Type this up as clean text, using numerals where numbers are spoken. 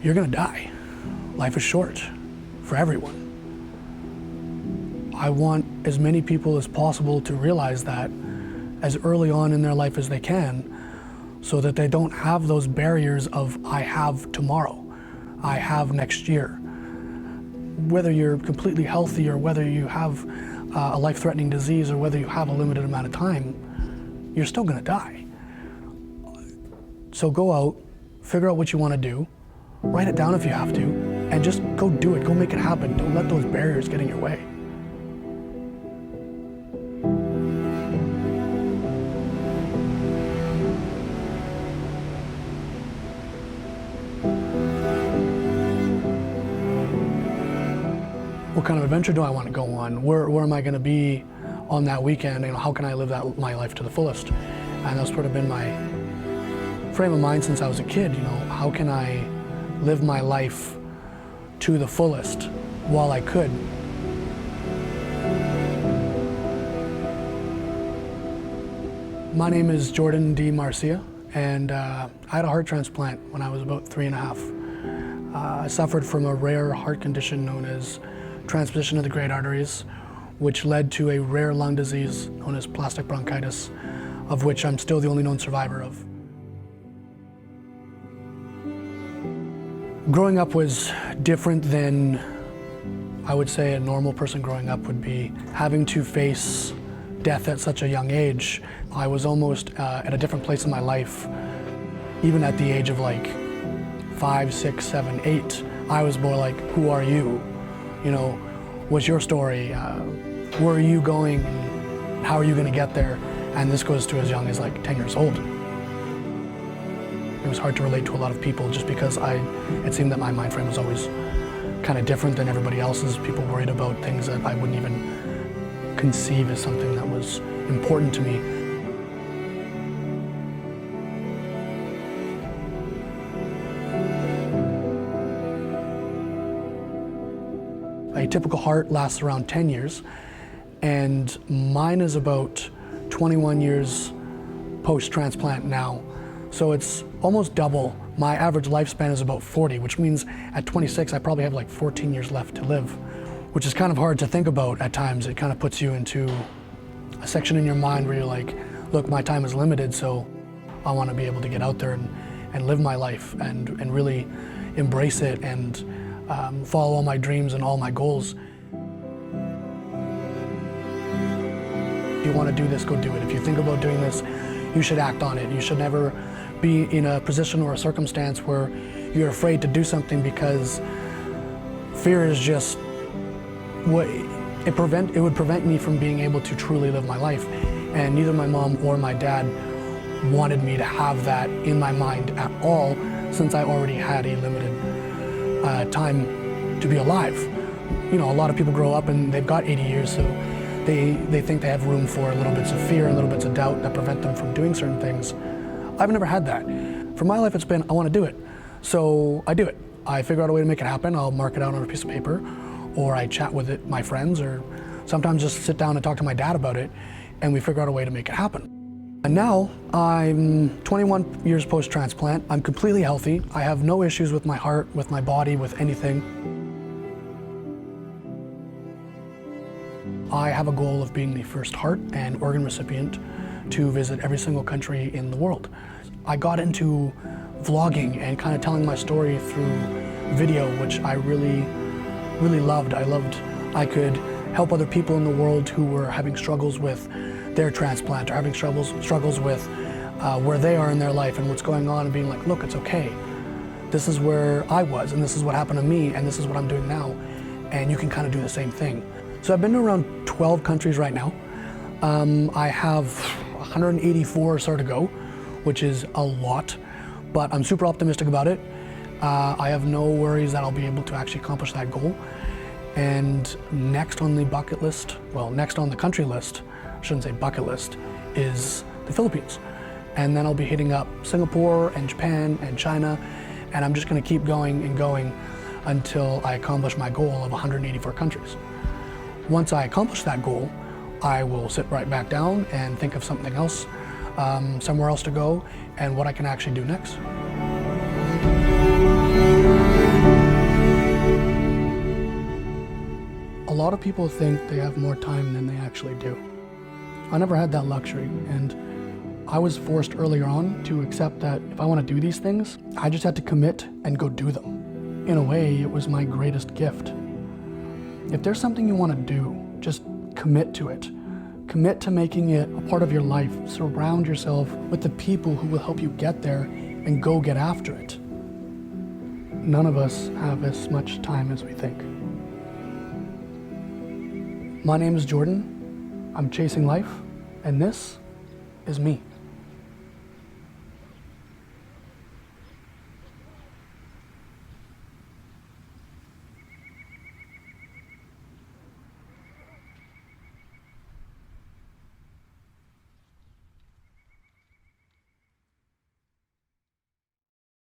you're gonna die. Life is short for everyone. I want as many people as possible to realize that as early on in their life as they can, so that they don't have those barriers of, I have tomorrow, I have next year. Whether you're completely healthy or whether you have a life-threatening disease or whether you have a limited amount of time, you're still gonna die. So go out, figure out what you wanna do, write it down if you have to, and just go do it, go make it happen. Don't let those barriers get in your way. What kind of adventure do I want to go on? Where am I going to be on that weekend? How can I live my life to the fullest? And that's sort of been my frame of mind since I was a kid. How can I live my life to the fullest while I could? My name is Jordan D. Marcia, and I had a heart transplant when I was about 3.5. I suffered from a rare heart condition known as transposition of the great arteries, which led to a rare lung disease known as plastic bronchitis, of which I'm still the only known survivor of. Growing up was different than I would say a normal person growing up would be. Having to face death at such a young age, I was almost at a different place in my life. Even at the age of like 5, 6, 7, 8, I was more like, who are you? What's your story? Where are you going? How are you going to get there? And this goes to as young as like 10 years old. It was hard to relate to a lot of people just because it seemed that my mind frame was always kind of different than everybody else's. People worried about things that I wouldn't even conceive as something that was important to me. A typical heart lasts around 10 years, and mine is about 21 years post-transplant now. So it's almost double. My average lifespan is about 40, which means at 26, I probably have like 14 years left to live, which is kind of hard to think about at times. It kind of puts you into a section in your mind where you're like, look, my time is limited, so I want to be able to get out there and live my life and really embrace it and follow all my dreams and all my goals. If you want to do this, go do it. If you think about doing this, you should act on it. You should never be in a position or a circumstance where you're afraid to do something because fear is just it would prevent me from being able to truly live my life. And neither my mom or my dad wanted me to have that in my mind at all, since I already had a limited time to be alive. A lot of people grow up and they've got 80 years, so they think they have room for little bits of fear and little bits of doubt that prevent them from doing certain things. I've never had that. For my life, it's been, I want to do it. So I do it. I figure out a way to make it happen. I'll mark it out on a piece of paper, or I chat with my friends, or sometimes just sit down and talk to my dad about it, and we figure out a way to make it happen. And now I'm 21 years post-transplant. I'm completely healthy. I have no issues with my heart, with my body, with anything. I have a goal of being the first heart and organ recipient to visit every single country in the world. I got into vlogging and kind of telling my story through video, which I really, really loved. I could help other people in the world who were having struggles with their transplant or having struggles with where they are in their life and what's going on, and being like, look, it's okay. This is where I was, and this is what happened to me, and this is what I'm doing now, and you can kind of do the same thing. So I've been to around 12 countries right now. I have 184 or so to go, which is a lot, but I'm super optimistic about it. I have no worries that I'll be able to actually accomplish that goal. And next on the bucket list, well, next on the country list, I shouldn't say bucket list, is the Philippines. And then I'll be hitting up Singapore and Japan and China, and I'm just gonna keep going and going until I accomplish my goal of 184 countries. Once I accomplish that goal, I will sit right back down and think of something else, somewhere else to go, and what I can actually do next. lot of people think they have more time than they actually do. I never had that luxury, and I was forced earlier on to accept that if I want to do these things, I just had to commit and go do them. In a way, it was my greatest gift. If there's something you want to do, just commit to it. Commit to making it a part of your life. Surround yourself with the people who will help you get there and go get after it. None of us have as much time as we think. My name is Jordan. I'm chasing life, and this is me.